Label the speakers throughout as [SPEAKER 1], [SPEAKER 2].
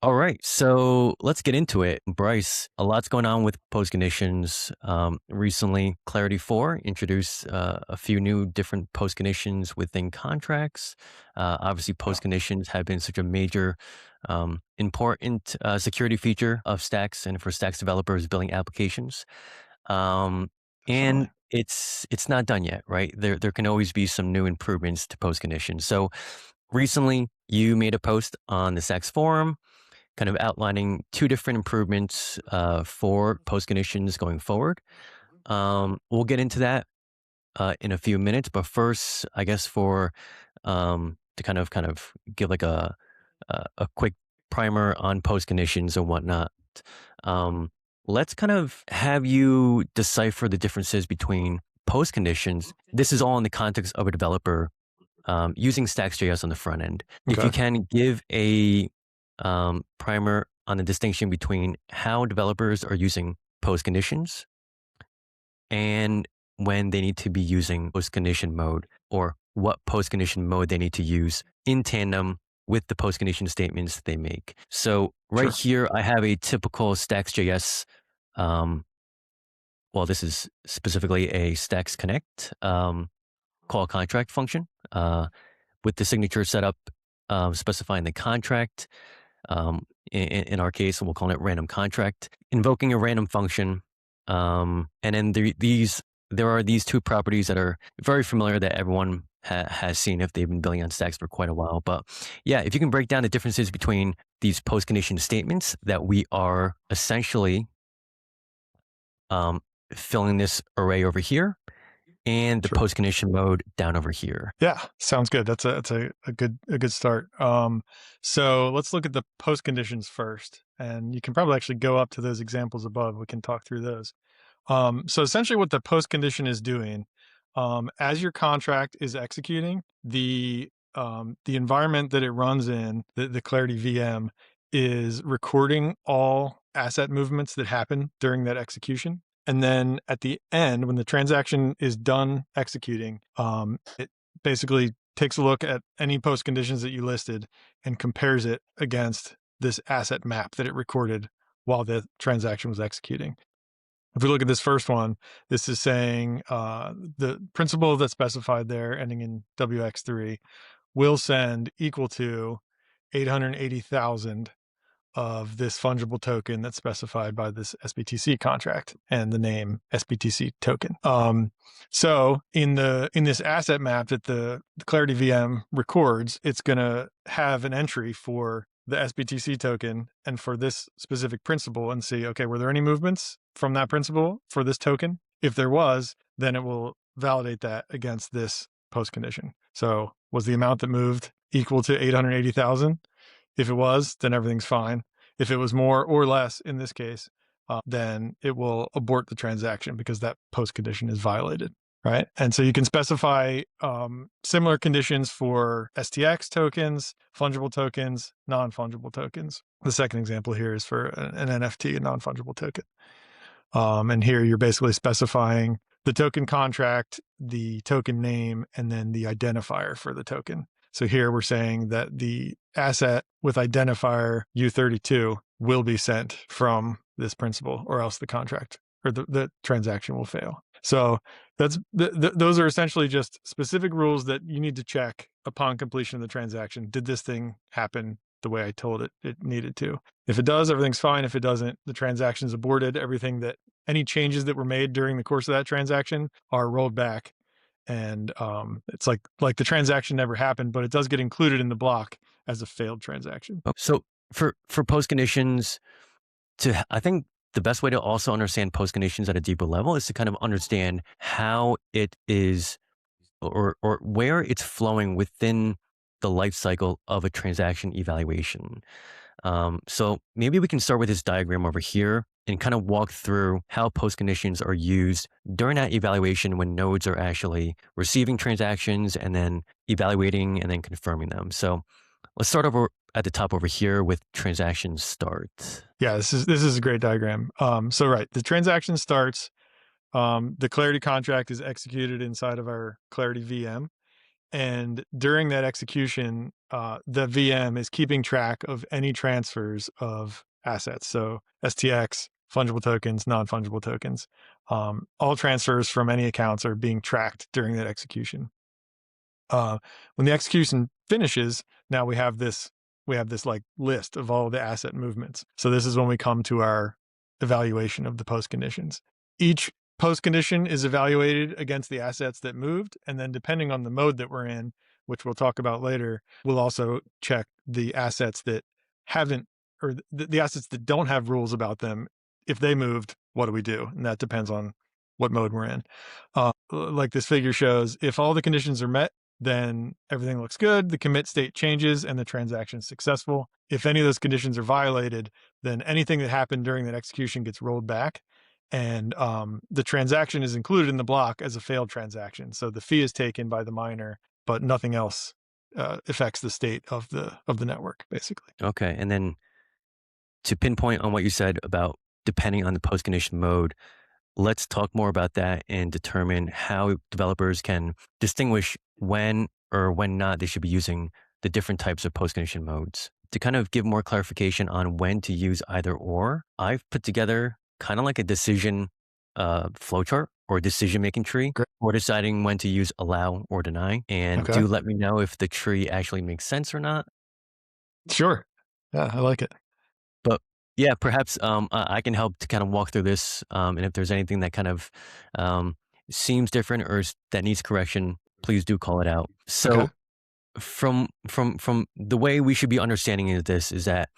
[SPEAKER 1] All right, so let's get into it. Brice, a lot's going on with post conditions. Recently, Clarity 4 introduced a few new different post conditions within contracts. Obviously,
[SPEAKER 2] Yeah,
[SPEAKER 1] post conditions have been such a major, important security feature of Stacks and for Stacks developers building applications. Um, and
[SPEAKER 2] definitely.
[SPEAKER 1] it's not done yet, right? There can always be some new improvements to post conditions. So recently, you made a post on the Stacks forum kind of outlining two different improvements for post conditions going forward. We'll get into that in a few minutes, but first, I guess for to kind of give like a quick primer on post conditions and whatnot. Um, let's kind of have you decipher the differences between post conditions. This is all in the context of a developer using Stacks.js on the front end. If you
[SPEAKER 2] Okay.
[SPEAKER 1] can give a primer on the distinction between how developers are using post conditions and when they need to be using post condition mode, or what post condition mode they need to use in tandem with the post condition statements they make. So right
[SPEAKER 2] Sure.
[SPEAKER 1] here, I have a typical Stacks.js. Um, well, this is specifically a Stacks Connect call contract function with the signature setup specifying the contract. In our case, we'll call it random contract, invoking a random function. And then there are these two properties that are very familiar that everyone has seen if they've been building on Stacks for quite a while. But yeah, if you can break down the differences between these post condition statements that we are essentially um, filling this array over here and the
[SPEAKER 2] Sure.
[SPEAKER 1] post condition mode down over here.
[SPEAKER 2] Yeah, sounds good. That's a good start. So let's look at the post conditions first, and you can probably actually go up to those examples above. We can talk through those. So essentially, what the post condition is doing, as your contract is executing, the environment that it runs in, the Clarity VM, is recording all asset movements that happen during that execution. And then at the end, when the transaction is done executing, it basically takes a look at any post conditions that you listed and compares it against this asset map that it recorded while the transaction was executing. If we look at this first one, this is saying the principal that's specified there, ending in WX3, will send equal to 880,000 of this fungible token that's specified by this SBTC contract and the name SBTC token. So in this asset map that the Clarity VM records, it's going to have an entry for the SBTC token and for this specific principal and see, okay, were there any movements from that principal for this token? If there was, then it will validate that against this post condition. So was the amount that moved equal to 880,000? If it was, then everything's fine. If it was more or less in this case, then it will abort the transaction because that post condition is violated, right? And so you can specify similar conditions for STX tokens, fungible tokens, non-fungible tokens. The second example here is for an NFT, a non-fungible token. And here you're basically specifying the token contract, the token name, and then the identifier for the token. So here we're saying that the asset with identifier U32 will be sent from this principal, or else the contract or the transaction will fail. So those are essentially just specific rules that you need to check upon completion of the transaction. Did this thing happen the way I told it needed to? If it does, everything's fine. If it doesn't, the transaction's aborted. Any changes that were made during the course of that transaction are rolled back. And it's like the transaction never happened, but it does get included in the block as a failed transaction.
[SPEAKER 1] So for post conditions, I think the best way to also understand post conditions at a deeper level is to kind of understand how it is or where it's flowing within the life cycle of a transaction evaluation. So maybe we can start with this diagram over here and kind of walk through how post conditions are used during that evaluation when nodes are actually receiving transactions and then evaluating and then confirming them. So let's start over at the top over here with transaction start.
[SPEAKER 2] Yeah, this is a great diagram. So right, the transaction starts. The Clarity contract is executed inside of our Clarity VM. and during that execution, the VM is keeping track of any transfers of assets. So STX, fungible tokens, non-fungible tokens. All transfers from any accounts are being tracked during that execution. Uh, when the execution finishes, now we have this like list of all the asset movements. So this is when we come to our evaluation of the post conditions. Each post condition is evaluated against the assets that moved, and then depending on the mode that we're in, which we'll talk about later, we'll also check the assets that haven't or the assets that don't have rules about them. If they moved, what do we do? And that depends on what mode we're in. Like this figure shows, if all the conditions are met, then everything looks good. The commit state changes and the transaction is successful. If any of those conditions are violated, then anything that happened during that execution gets rolled back. And the transaction is included in the block as a failed transaction. So the fee is taken by the miner, but nothing else affects the state of the network, basically.
[SPEAKER 1] Okay. And then to pinpoint on what you said about depending on the post condition mode, let's talk more about that and determine how developers can distinguish when or when not they should be using the different types of post-condition modes. To kind of give more clarification on when to use either or, I've put together kind of like a decision flowchart or decision-making tree
[SPEAKER 2] Great.
[SPEAKER 1] for deciding when to use allow or deny. And
[SPEAKER 2] Okay.
[SPEAKER 1] do let me know if the tree actually makes sense or not.
[SPEAKER 2] Sure. Yeah, I like it.
[SPEAKER 1] But yeah, perhaps I can help to kind of walk through this. And if there's anything that kind of seems different or that needs correction, please do call it out.
[SPEAKER 2] Okay.
[SPEAKER 1] So from the way we should be understanding is this is that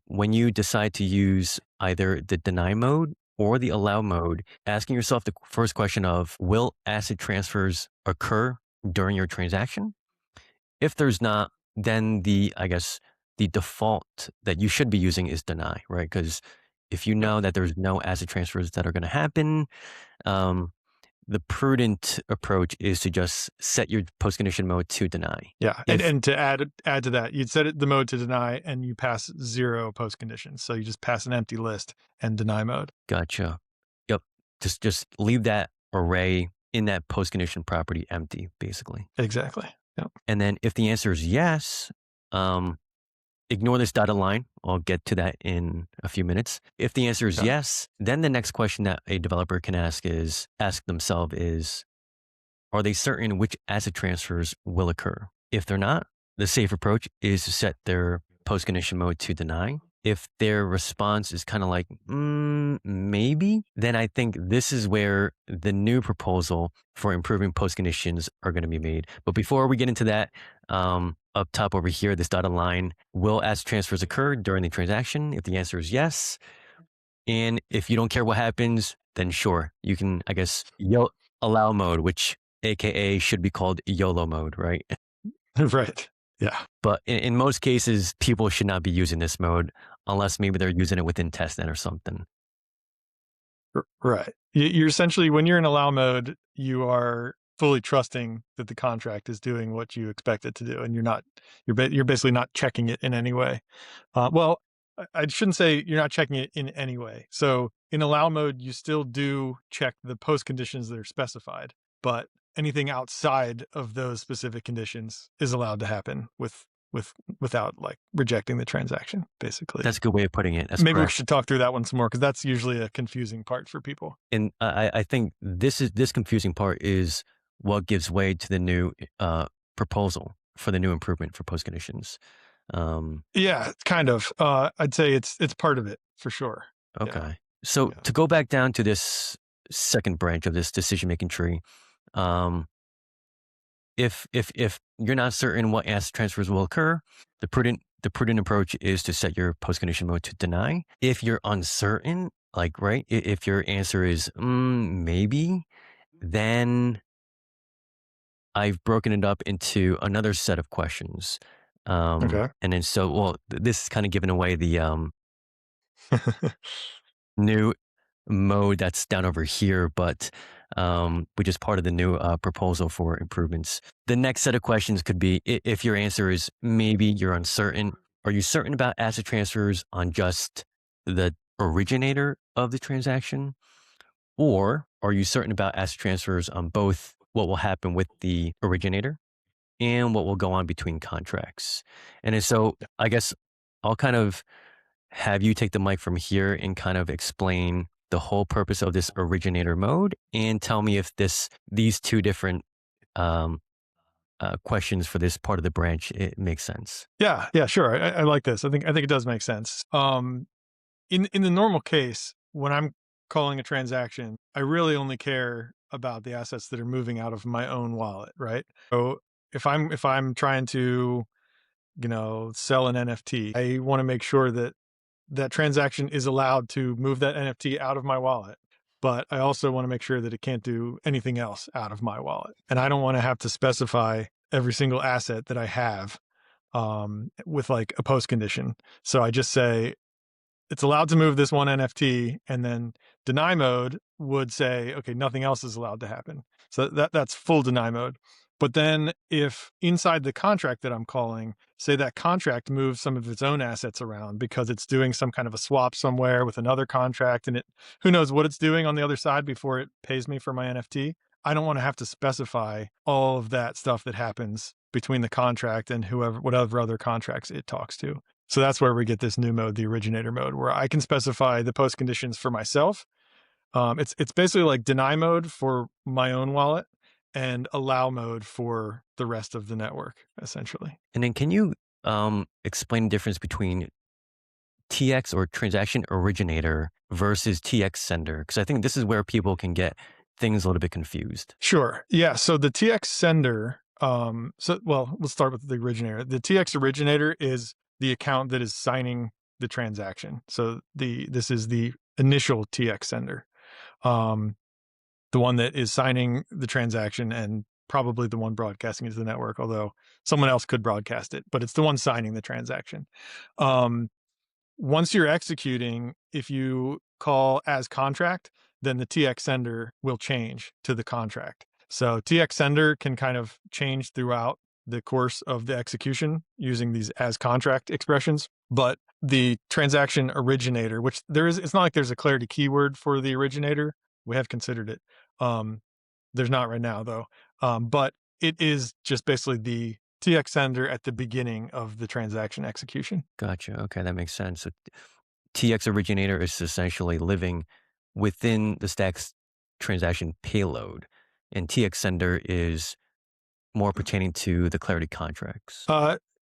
[SPEAKER 1] when you decide to use either the deny mode or the allow mode, asking yourself the first question of will asset transfers occur during your transaction? If there's not, then I guess the default that you should be using is deny, right? Because if you
[SPEAKER 2] Yep.
[SPEAKER 1] know that there's no asset transfers that are going to happen, um, the prudent approach is to just set your post condition mode to deny.
[SPEAKER 2] Yeah. And
[SPEAKER 1] If
[SPEAKER 2] and to add to that, you'd set it the mode to deny and you pass 0 post conditions. So you just pass an empty list and deny mode.
[SPEAKER 1] Gotcha, yep, just leave that array in that post condition property empty, basically.
[SPEAKER 2] Exactly. Yep.
[SPEAKER 1] And then if the answer is yes, um, ignore this dotted line. I'll get to that in a few minutes. If the answer is
[SPEAKER 2] Okay.
[SPEAKER 1] yes, then the next question that a developer can ask themselves is, are they certain which asset transfers will occur? If they're not, the safe approach is to set their post condition mode to deny. If their response is kind of like, maybe, then I think this is where the new proposal for improving post conditions are going to be made. But before we get into that, up top over here, this dotted line, will asset transfers occur during the transaction? If the answer is yes, and if you don't care what happens, then sure, you can, I guess, allow mode, which AKA should be called YOLO mode, right?
[SPEAKER 2] Right. Yeah.
[SPEAKER 1] But in most cases, people should not be using this mode unless maybe they're using it within testnet or something.
[SPEAKER 2] Right. You're essentially, when you're in allow mode, you are fully trusting that the contract is doing what you expect it to do, and you're basically not checking it in any way. Well, I shouldn't say you're not checking it in any way. So in allow mode, you still do check the post conditions that are specified, but anything outside of those specific conditions is allowed to happen without like rejecting the transaction, basically.
[SPEAKER 1] That's a good way of putting it. That's
[SPEAKER 2] Maybe we
[SPEAKER 1] correct.
[SPEAKER 2] should talk through that one some more because that's usually a confusing part for people.
[SPEAKER 1] And I think this confusing part is what gives way to the new proposal for the new improvement for post conditions.
[SPEAKER 2] Yeah, kind of. I'd say it's part of it for sure. Yeah,
[SPEAKER 1] Okay. So
[SPEAKER 2] yeah.
[SPEAKER 1] to go back down to this second branch of this decision making tree, um, if you're not certain what asset transfers will occur, the prudent approach is to set your post condition mode to deny. If you're uncertain, like right, if your answer is maybe, then I've broken it up into another set of questions.
[SPEAKER 2] Okay.
[SPEAKER 1] And then this is kind of giving away the new mode that's down over here, but which is part of the new proposal for improvements. The next set of questions could be if your answer is maybe you're uncertain, are you certain about asset transfers on just the originator of the transaction? Or are you certain about asset transfers on both what will happen with the originator and what will go on between contracts. And then so I guess I'll kind of have you take the mic from here and kind of explain the whole purpose of this originator mode and tell me if these two different um, questions for this part of the branch, it makes sense.
[SPEAKER 2] Yeah, yeah, sure. I like this. I think it does make sense. In the normal case, when I'm calling a transaction, I really only care about the assets that are moving out of my own wallet, right? So if I'm trying to, sell an NFT, I want to make sure that that transaction is allowed to move that NFT out of my wallet. But I also want to make sure that it can't do anything else out of my wallet. And I don't want to have to specify every single asset that I have with like a post condition. So I just say it's allowed to move this one NFT, and then deny mode would say, okay, nothing else is allowed to happen. So that's full deny mode. But then if inside the contract that I'm calling, say that contract moves some of its own assets around because it's doing some kind of a swap somewhere with another contract, and it who knows what it's doing on the other side before it pays me for my NFT. I don't want to have to specify all of that stuff that happens between the contract and whatever other contracts it talks to. So that's where we get this new mode, the originator mode, where I can specify the post conditions for myself. It's basically like deny mode for my own wallet and allow mode for the rest of the network, essentially.
[SPEAKER 1] And then can you explain the difference between TX or transaction originator versus TX sender? Because I think this is where people can get things a little bit confused.
[SPEAKER 2] Sure. Yeah. So the TX sender, well, let's start with the originator. The TX originator is the account that is signing the transaction. So this is the initial TX sender, the one that is signing the transaction and probably the one broadcasting it to the network, although someone else could broadcast it, but it's the one signing the transaction. Once you're executing, if you call as contract, then the TX sender will change to the contract. So TX sender can kind of change throughout the course of the execution using these as contract expressions. But the transaction originator, which it's not like there's a clarity keyword for the originator. We have considered it. There's not right now though. But it is just basically the TX sender at the beginning of the transaction execution.
[SPEAKER 1] Gotcha. Okay, that makes sense. So TX originator is essentially living within the Stack's transaction payload, and TX sender is more pertaining to the Clarity contracts.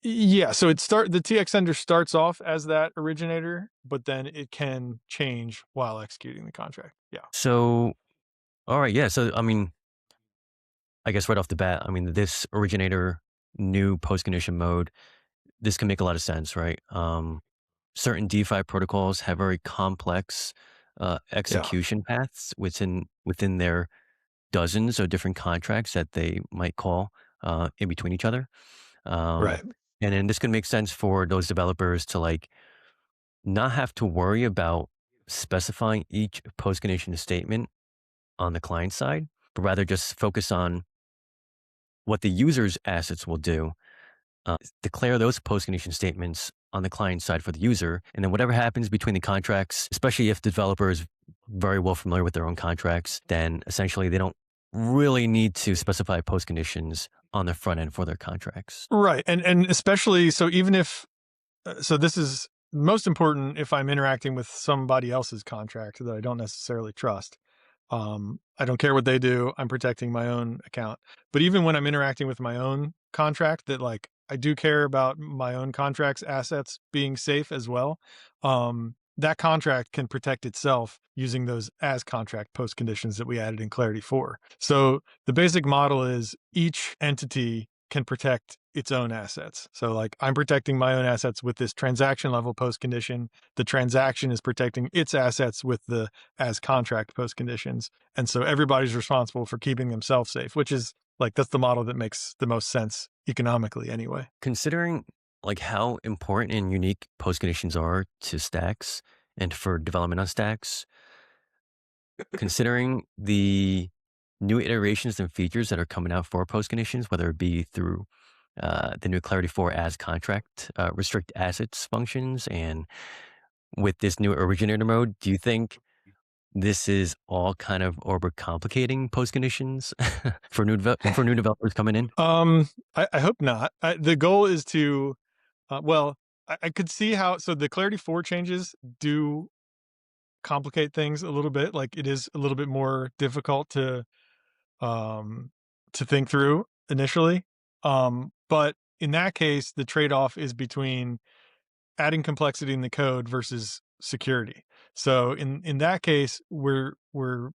[SPEAKER 2] Yeah, so the TX sender starts off as that originator, but then it can change while executing the contract. Yeah.
[SPEAKER 1] So, all right, yeah. So, I mean, I guess right off the bat, I mean, this originator new post condition mode, this can make a lot of sense, right? Certain DeFi protocols have very complex
[SPEAKER 2] Yeah.
[SPEAKER 1] execution paths within their dozens of different contracts that they might call in between each other. Um,
[SPEAKER 2] Right.
[SPEAKER 1] and then this can make sense for those developers to like not have to worry about specifying each post condition statement on the client side, but rather just focus on what the user's assets will do. Declare those post condition statements on the client side for the user. And then whatever happens between the contracts, especially if the developer is very well familiar with their own contracts, then essentially they don't really need to specify post conditions on the front end for their contracts.
[SPEAKER 2] Right. And especially so even if so this is most important if I'm interacting with somebody else's contract that I don't necessarily trust. I don't care what they do. I'm protecting my own account. But even when I'm interacting with my own contract, that like I do care about my own contract's assets being safe as well. That contract can protect itself using those as contract post conditions that we added in Clarity 4. So the basic model is each entity can protect its own assets. So like I'm protecting my own assets with this transaction level post condition. The transaction is protecting its assets with the as contract post conditions. And so everybody's responsible for keeping themselves safe, which is like that's the model that makes the most sense economically anyway.
[SPEAKER 1] Considering like how important and unique post conditions are to stacks and for development on stacks, considering the new iterations and features that are coming out for post conditions, whether it be through the new Clarity 4 as contract, restrict assets functions, and with this new originator mode, do you think this is all kind of overcomplicating post conditions for for new developers coming in?
[SPEAKER 2] I hope not. The goal is to, well, I could see how. So the Clarity 4 changes do complicate things a little bit. Like it is a little bit more difficult um, to think through initially. But in that case, the trade off is between adding complexity in the code versus security. So in that case, we're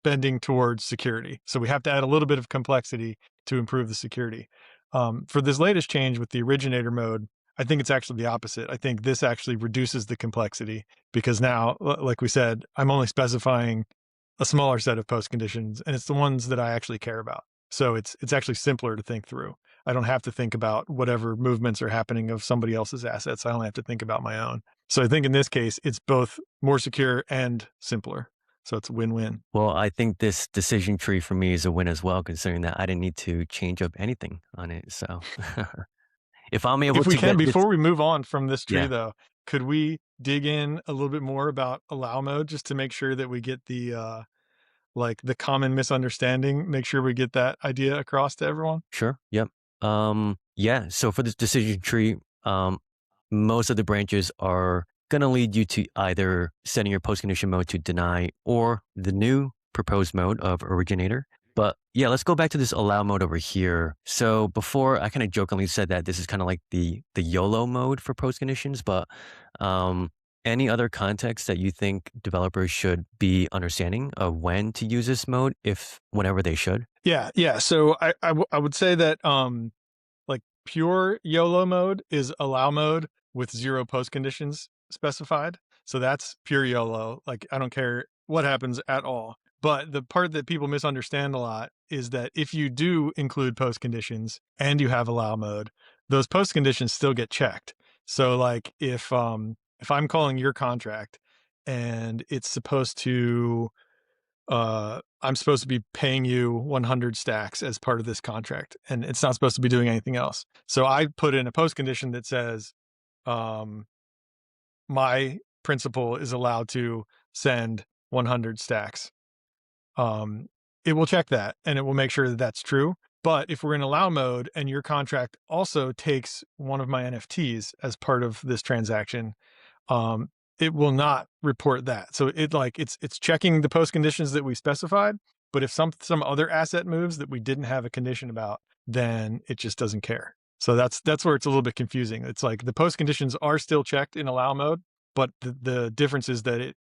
[SPEAKER 2] bending towards security. So we have to add a little bit of complexity to improve the security. For this latest change with the originator mode, I think it's actually the opposite. I think this actually reduces the complexity because now, like we said, I'm only specifying a smaller set of post conditions, and it's the ones that I actually care about. So it's actually simpler to think through. I don't have to think about whatever movements are happening of somebody else's assets. I only have to think about my own. So I think in this case, it's both more secure and simpler. So it's a win-win.
[SPEAKER 1] Well, I think this decision tree for me is a win as well, considering that I didn't need to change up anything on it. So if I'm able
[SPEAKER 2] If we
[SPEAKER 1] to
[SPEAKER 2] can,
[SPEAKER 1] get this,
[SPEAKER 2] before we move on from this tree
[SPEAKER 1] yeah,
[SPEAKER 2] though, could we dig in a little bit more about allow mode just to make sure that we get the like the common misunderstanding, make sure we get that idea across to everyone?
[SPEAKER 1] sure, yep. Yeah. So for this decision tree, um, most of the branches are going to lead you to either setting your post condition mode to deny or the new proposed mode of originator. But yeah, let's go back to this allow mode over here. So before I kind of jokingly said that this is kind of like the YOLO mode for post conditions, but um, any other context that you think developers should be understanding of when to use this mode, if whenever they should?
[SPEAKER 2] Yeah, yeah. So I would say that like pure YOLO mode is allow mode with 0 post conditions specified. So that's pure YOLO. Like I don't care what happens at all. But the part that people misunderstand a lot is that if you do include post conditions and you have allow mode, those post conditions still get checked. So like if I'm calling your contract and it's supposed to I'm supposed to be paying you 100 stacks as part of this contract, and it's not supposed to be doing anything else. So I put in a post condition that says, um, my principal is allowed to send 100 stacks. Um, it will check that and it will make sure that that's true. But if we're in allow mode and your contract also takes one of my NFTs as part of this transaction, um, it will not report that. So it's checking the post conditions that we specified, but if some other asset moves that we didn't have a condition about, then it just doesn't care. So that's where it's a little bit confusing. It's like the post conditions are still checked in allow mode, but the difference is that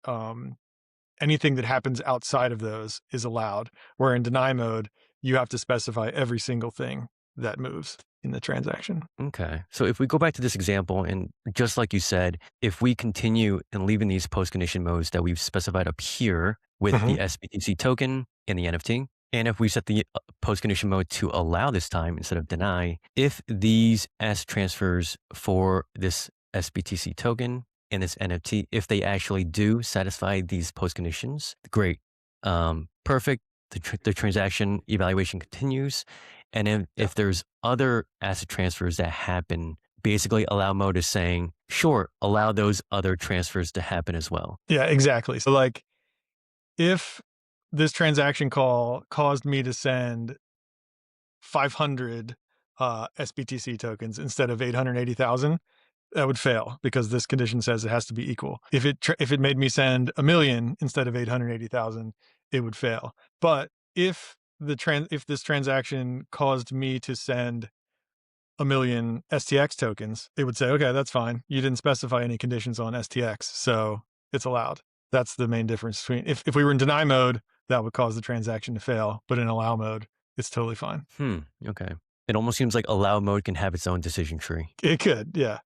[SPEAKER 2] anything that happens outside of those is allowed. Where in deny mode, you have to specify every single thing that moves in the transaction.
[SPEAKER 1] Okay. So if we go back to this example, and just like you said, if we continue and leave in these post condition modes that we've specified up here with
[SPEAKER 2] Mhm.
[SPEAKER 1] the SBTC token and the NFT, and if we set the post condition mode to allow this time instead of deny, if these asset transfers for this SBTC token and this NFT, if they actually do satisfy these post conditions, great. Perfect. The transaction evaluation continues. And
[SPEAKER 2] Yeah.
[SPEAKER 1] if there's other asset transfers that happen, basically allow mode is saying, sure, allow those other transfers to happen as well.
[SPEAKER 2] Yeah, exactly. So like if this transaction call caused me to send 500 SBTC tokens instead of 880,000, that would fail because this condition says it has to be equal. If it made me send a million instead of 880,000, it would fail. But if this transaction caused me to send a million STX tokens, it would say, okay, that's fine. You didn't specify any conditions on STX, so it's allowed. That's the main difference between if we were in deny mode, that would cause the transaction to fail, but in allow mode, it's totally fine.
[SPEAKER 1] Hmm. Okay. It almost seems like allow mode can have its own decision tree.
[SPEAKER 2] It could, yeah.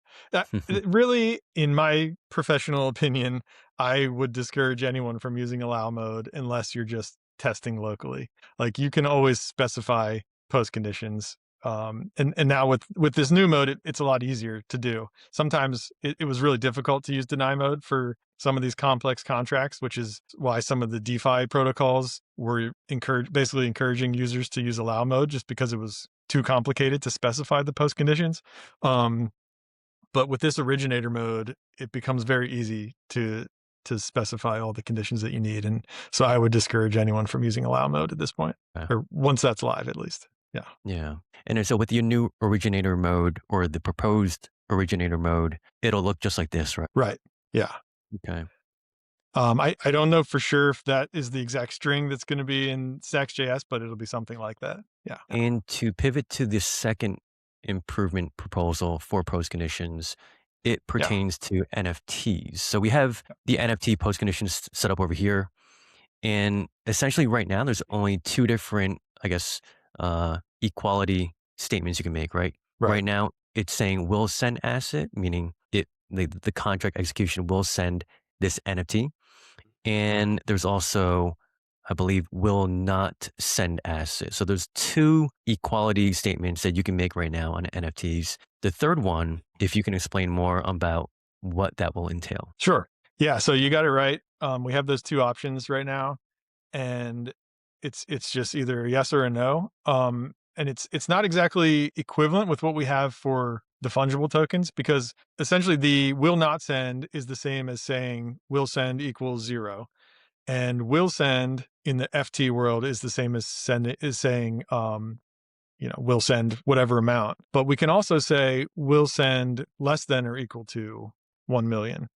[SPEAKER 2] Really, in my professional opinion, I would discourage anyone from using allow mode unless you're just testing locally. Like you can always specify post conditions. And now with this new mode, it's a lot easier to do. Sometimes it was really difficult to use deny mode for some of these complex contracts, which is why some of the DeFi protocols were basically encouraging users to use allow mode just because it was too complicated to specify the post conditions. Um, but with this originator mode, it becomes very easy to specify all the conditions that you need. And so I would discourage anyone from using allow mode at this point,
[SPEAKER 1] Yeah.
[SPEAKER 2] or once that's live, at least. Yeah.
[SPEAKER 1] Yeah. And then so with your new originator mode or the proposed originator mode, it'll look just like this, right?
[SPEAKER 2] Right. Yeah.
[SPEAKER 1] Okay.
[SPEAKER 2] I don't know for sure if that is the exact string that's going to be in Stacks.js, but it'll be something like that. Yeah.
[SPEAKER 1] And to pivot to the second improvement proposal for post conditions, it
[SPEAKER 2] Yeah.
[SPEAKER 1] pertains to NFTs. So we have the NFT post conditions set up over here. And essentially right now, there's only two different, I guess, equality statements you can make, right?
[SPEAKER 2] Right.
[SPEAKER 1] Right now, it's saying will send asset, meaning the contract execution will send this NFT. And there's also, I believe, will not send asset. So there's two equality statements that you can make right now on NFTs. The third one, if you can explain more about what that will entail.
[SPEAKER 2] Sure. Yeah. So you got it right. We have those two options right now, and it's just either a yes or a no. And it's not exactly equivalent with what we have for the fungible tokens, because essentially the will not send is the same as saying will send equals 0. And will send in the FT world is the same as saying will send whatever amount. But we can also say will send less than or equal to 1 million.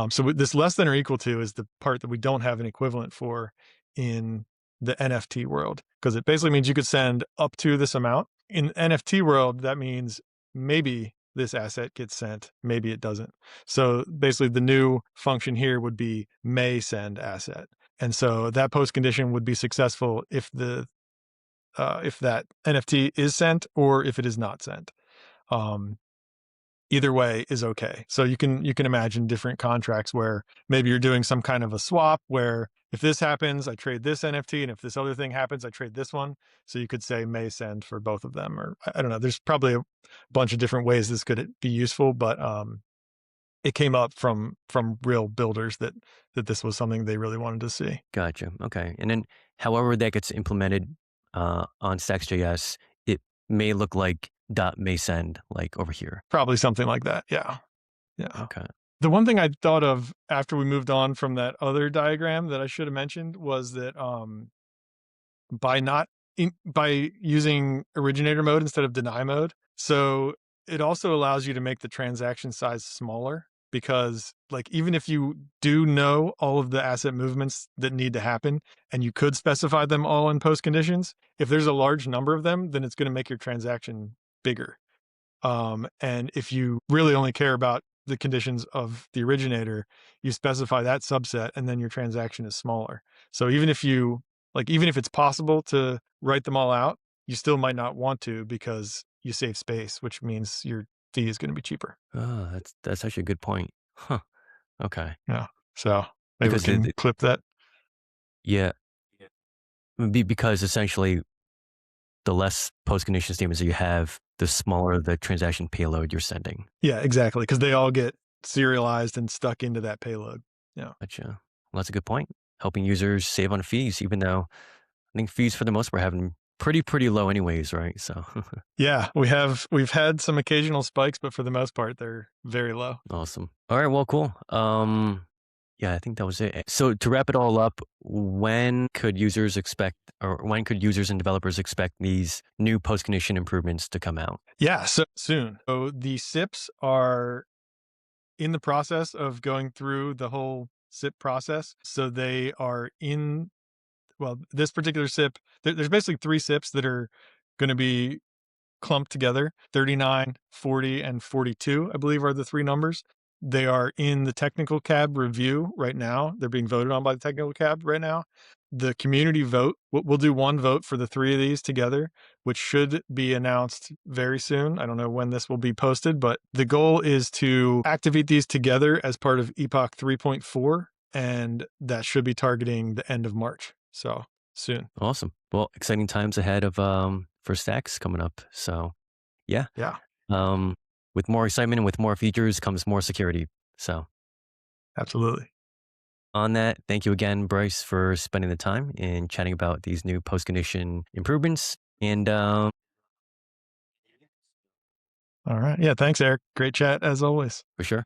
[SPEAKER 2] So this less than or equal to is the part that we don't have an equivalent for in the NFT world, because it basically means you could send up to this amount. In NFT world, that means maybe this asset gets sent, maybe it doesn't. So basically the new function here would be may send asset. And so that post condition would be successful if that NFT is sent or if it is not sent. Either way is okay. So you can imagine different contracts where maybe you're doing some kind of a swap where if this happens, I trade this NFT, and if this other thing happens, I trade this one. So you could say may send for both of them, or I don't know. There's probably a bunch of different ways this could be useful, but it came up from real builders that this was something they really wanted to see.
[SPEAKER 1] Gotcha. Okay. And then however that gets implemented on Stacks.js, it may look like dot may send like over here.
[SPEAKER 2] Probably something like that. Yeah. Yeah.
[SPEAKER 1] Okay.
[SPEAKER 2] The one thing I thought of after we moved on from that other diagram that I should have mentioned was that by not by using originator mode instead of deny mode, so it also allows you to make the transaction size smaller, because like even if you do know all of the asset movements that need to happen and you could specify them all in post conditions, if there's a large number of them, then it's going to make your transaction bigger. And if you really only care about the conditions of the originator, you specify that subset and then your transaction is smaller. So even if it's possible to write them all out, you still might not want to, because you save space, which means your fee is going to be cheaper.
[SPEAKER 1] Oh, that's actually a good point. Huh. Okay.
[SPEAKER 2] Yeah. So maybe we
[SPEAKER 1] Because
[SPEAKER 2] can clip that.
[SPEAKER 1] yeah, because essentially the less post condition statements that you have, the smaller the transaction payload you're sending.
[SPEAKER 2] Yeah, exactly. Because they all get serialized and stuck into that payload. Yeah.
[SPEAKER 1] Gotcha. Well, that's a good point. Helping users save on fees, even though I think fees for the most part have been pretty low anyways, right? So
[SPEAKER 2] Yeah, we've had some occasional spikes, but for the most part, they're very low.
[SPEAKER 1] awesome. All right, well, cool. Yeah, I think that was it. So to wrap it all up, when could users and developers expect these new post condition improvements to come out?
[SPEAKER 2] Yeah, so soon. So the SIPs are in the process of going through the whole SIP process. So they are in, well, this particular SIP, there's basically 3 SIPs that are going to be clumped together. 39, 40, and 42, I believe, are the 3 numbers. They are in the technical cab review right now. They're being voted on by the technical cab right now. The community vote, we'll do one vote for the 3 of these together, which should be announced very soon. I don't know when this will be posted, but the goal is to activate these together as part of Epoch 3.4, and that should be targeting the end of March. So soon.
[SPEAKER 1] Awesome. Well, exciting times ahead of for Stacks coming up. So yeah.
[SPEAKER 2] Yeah,
[SPEAKER 1] With more excitement and with more features comes more security. So
[SPEAKER 2] absolutely.
[SPEAKER 1] on that, thank you again, Brice, for spending the time and chatting about these new post condition improvements. And
[SPEAKER 2] All right. Yeah, thanks, Eric. Great chat as always.
[SPEAKER 1] for sure.